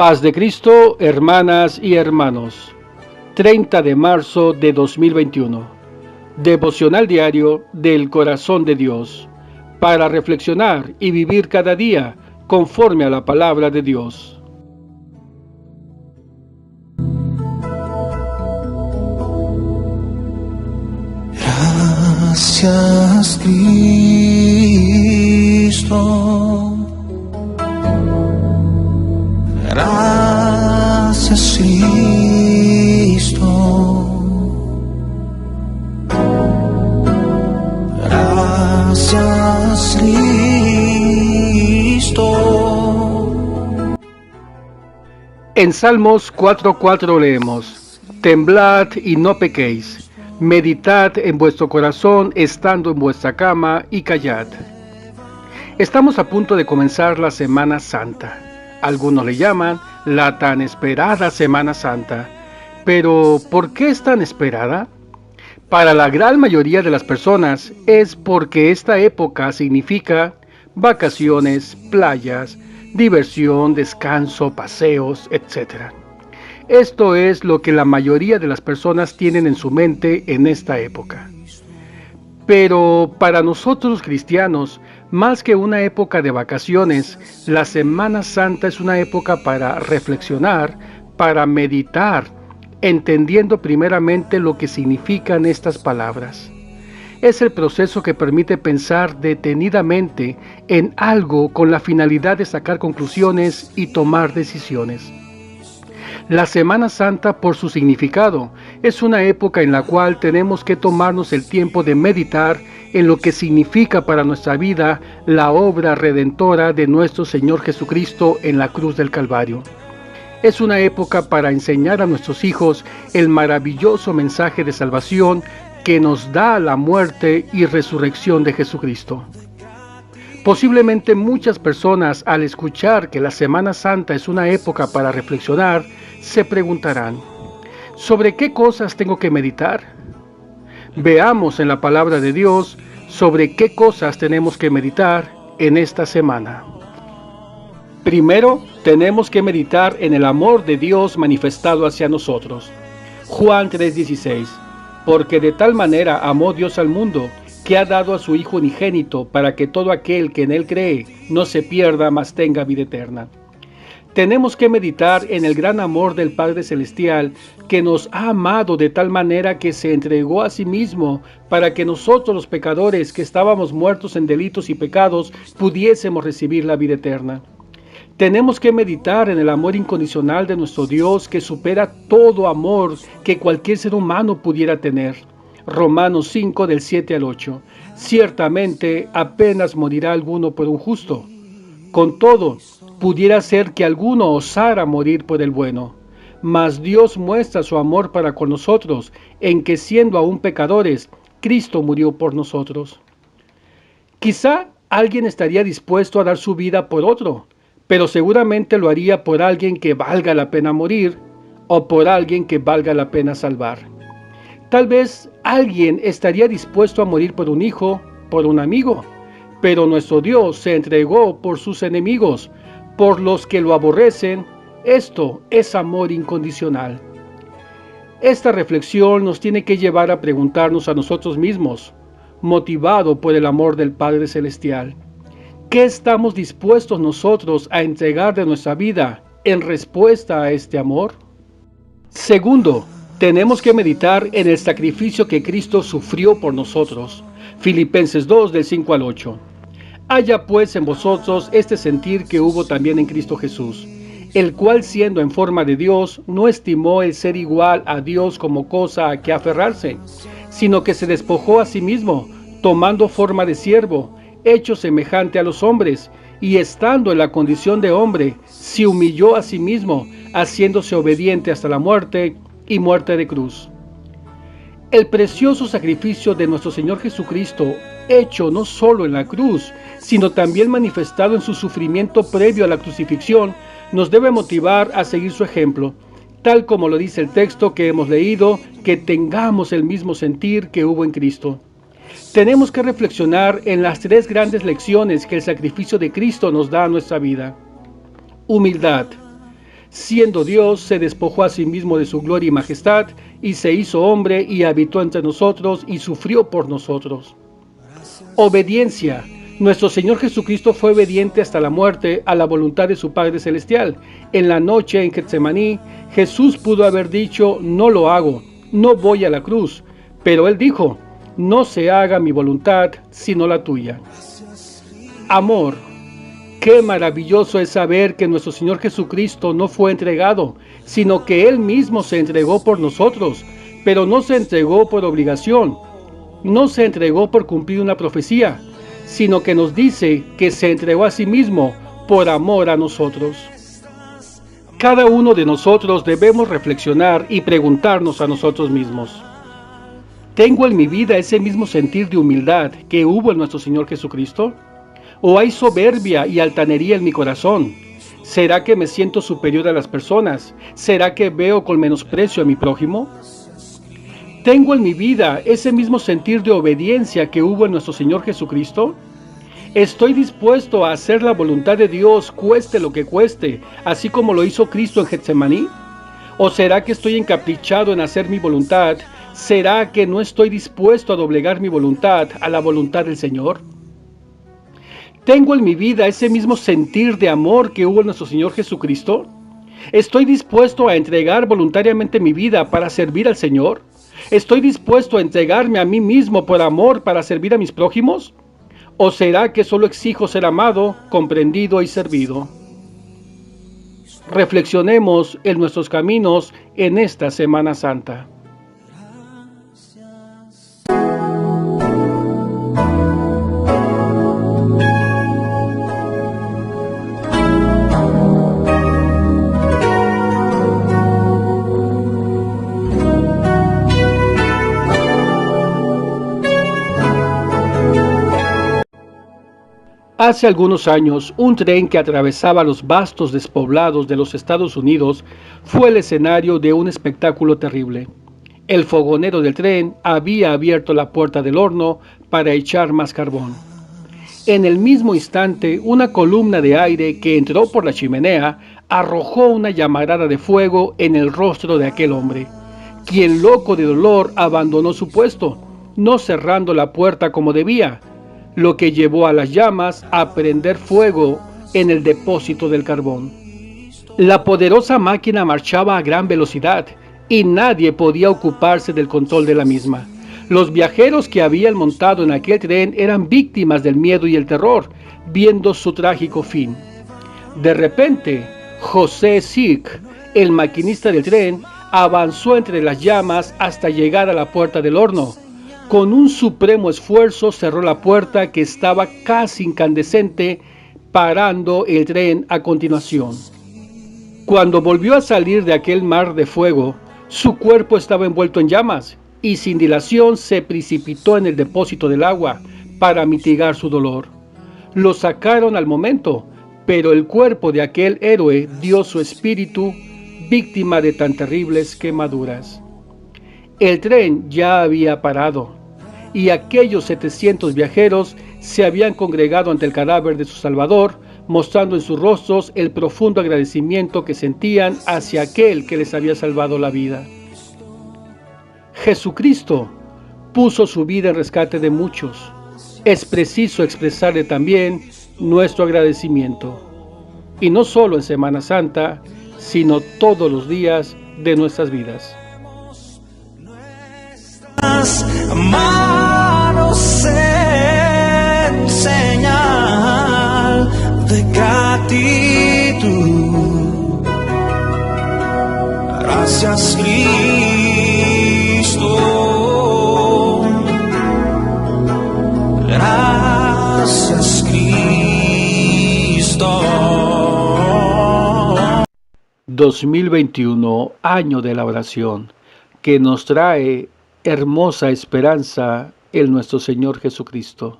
Paz de Cristo, hermanas y hermanos. 30 de marzo de 2021. Devocional diario del corazón de Dios, para reflexionar y vivir cada día conforme a la palabra de Dios. Gracias, Cristo. Gracias, Cristo. Gracias, Cristo. En Salmos 4:4 leemos: Temblad y no pequéis, meditad en vuestro corazón estando en vuestra cama y callad. Estamos a punto de comenzar la Semana Santa. Algunos le llaman la tan esperada Semana Santa. Pero, ¿por qué es tan esperada? Para la gran mayoría de las personas es porque esta época significa vacaciones, playas, diversión, descanso, paseos, etc. Esto es lo que la mayoría de las personas tienen en su mente en esta época. Pero para nosotros cristianos, más que una época de vacaciones, la Semana Santa es una época para reflexionar, para meditar, entendiendo primeramente lo que significan estas palabras. Es el proceso que permite pensar detenidamente en algo con la finalidad de sacar conclusiones y tomar decisiones. La Semana Santa, por su significado, es una época en la cual tenemos que tomarnos el tiempo de meditar en lo que significa para nuestra vida la obra redentora de nuestro Señor Jesucristo en la cruz del Calvario. Es una época para enseñar a nuestros hijos el maravilloso mensaje de salvación que nos da la muerte y resurrección de Jesucristo. Posiblemente muchas personas, al escuchar que la Semana Santa es una época para reflexionar, se preguntarán: ¿sobre qué cosas tengo que meditar? Veamos en la palabra de Dios sobre qué cosas tenemos que meditar en esta semana. Primero, tenemos que meditar en el amor de Dios manifestado hacia nosotros. Juan 3:16. Porque de tal manera amó Dios al mundo, que ha dado a su Hijo unigénito, para que todo aquel que en Él cree no se pierda, mas tenga vida eterna. Tenemos que meditar en el gran amor del Padre Celestial, que nos ha amado de tal manera que se entregó a sí mismo para que nosotros los pecadores, que estábamos muertos en delitos y pecados, pudiésemos recibir la vida eterna. Tenemos que meditar en el amor incondicional de nuestro Dios, que supera todo amor que cualquier ser humano pudiera tener. Romanos 5 del 7 al 8. Ciertamente apenas morirá alguno por un justo. Con todo, pudiera ser que alguno osara morir por el bueno. Mas Dios muestra su amor para con nosotros, en que siendo aún pecadores, Cristo murió por nosotros. Quizá alguien estaría dispuesto a dar su vida por otro, pero seguramente lo haría por alguien que valga la pena morir, o por alguien que valga la pena salvar. Tal vez alguien estaría dispuesto a morir por un hijo, por un amigo, pero nuestro Dios se entregó por sus enemigos, por los que lo aborrecen. Esto es amor incondicional. Esta reflexión nos tiene que llevar a preguntarnos a nosotros mismos, motivado por el amor del Padre Celestial: ¿qué estamos dispuestos nosotros a entregar de nuestra vida en respuesta a este amor? Segundo, tenemos que meditar en el sacrificio que Cristo sufrió por nosotros. Filipenses 2 del 5 al 8. Haya pues en vosotros este sentir que hubo también en Cristo Jesús, el cual, siendo en forma de Dios, no estimó el ser igual a Dios como cosa a que aferrarse, sino que se despojó a sí mismo, tomando forma de siervo, hecho semejante a los hombres, y estando en la condición de hombre, se humilló a sí mismo, haciéndose obediente hasta la muerte y muerte de cruz. El precioso sacrificio de nuestro Señor Jesucristo, hecho no solo en la cruz, sino también manifestado en su sufrimiento previo a la crucifixión, nos debe motivar a seguir su ejemplo, tal como lo dice el texto que hemos leído, que tengamos el mismo sentir que hubo en Cristo. Tenemos que reflexionar en las tres grandes lecciones que el sacrificio de Cristo nos da a nuestra vida. Humildad. Siendo Dios, se despojó a sí mismo de su gloria y majestad, y se hizo hombre y habitó entre nosotros y sufrió por nosotros. Obediencia. Nuestro Señor Jesucristo fue obediente hasta la muerte a la voluntad de su Padre Celestial. En la noche en Getsemaní, Jesús pudo haber dicho, no lo hago, no voy a la cruz. Pero Él dijo, no se haga mi voluntad, sino la tuya. Amor. Qué maravilloso es saber que nuestro Señor Jesucristo no fue entregado, sino que Él mismo se entregó por nosotros, pero no se entregó por obligación, no se entregó por cumplir una profecía, sino que nos dice que se entregó a sí mismo por amor a nosotros. Cada uno de nosotros debemos reflexionar y preguntarnos a nosotros mismos, ¿tengo en mi vida ese mismo sentir de humildad que hubo en nuestro Señor Jesucristo? ¿O hay soberbia y altanería en mi corazón? ¿Será que me siento superior a las personas? ¿Será que veo con menosprecio a mi prójimo? ¿Tengo en mi vida ese mismo sentir de obediencia que hubo en nuestro Señor Jesucristo? ¿Estoy dispuesto a hacer la voluntad de Dios, cueste lo que cueste, así como lo hizo Cristo en Getsemaní? ¿O será que estoy encaprichado en hacer mi voluntad? ¿Será que no estoy dispuesto a doblegar mi voluntad a la voluntad del Señor? ¿Tengo en mi vida ese mismo sentir de amor que hubo en nuestro Señor Jesucristo? ¿Estoy dispuesto a entregar voluntariamente mi vida para servir al Señor? ¿Estoy dispuesto a entregarme a mí mismo por amor para servir a mis prójimos? ¿O será que solo exijo ser amado, comprendido y servido? Reflexionemos en nuestros caminos en esta Semana Santa. Hace algunos años, un tren que atravesaba los vastos despoblados de los Estados Unidos fue el escenario de un espectáculo terrible. El fogonero del tren había abierto la puerta del horno para echar más carbón. En el mismo instante, una columna de aire que entró por la chimenea arrojó una llamarada de fuego en el rostro de aquel hombre, quien, loco de dolor, abandonó su puesto, no cerrando la puerta como debía, lo que llevó a las llamas a prender fuego en el depósito del carbón. La poderosa máquina marchaba a gran velocidad y nadie podía ocuparse del control de la misma. Los viajeros que habían montado en aquel tren eran víctimas del miedo y el terror, viendo su trágico fin. De repente, José Sick, el maquinista del tren, avanzó entre las llamas hasta llegar a la puerta del horno. Con un supremo esfuerzo cerró la puerta que estaba casi incandescente, parando el tren a continuación. Cuando volvió a salir de aquel mar de fuego, su cuerpo estaba envuelto en llamas y sin dilación se precipitó en el depósito del agua para mitigar su dolor. Lo sacaron al momento, pero el cuerpo de aquel héroe dio su espíritu, víctima de tan terribles quemaduras. El tren ya había parado, y aquellos 700 viajeros se habían congregado ante el cadáver de su Salvador, mostrando en sus rostros el profundo agradecimiento que sentían hacia aquel que les había salvado la vida. Jesucristo puso su vida en rescate de muchos. Es preciso expresarle también nuestro agradecimiento, y no solo en Semana Santa, sino todos los días de nuestras vidas. Manos en señal de gratitud. Gracias, Cristo. Gracias, Cristo. 2021, año de la oración, que nos trae hermosa esperanza en nuestro Señor Jesucristo.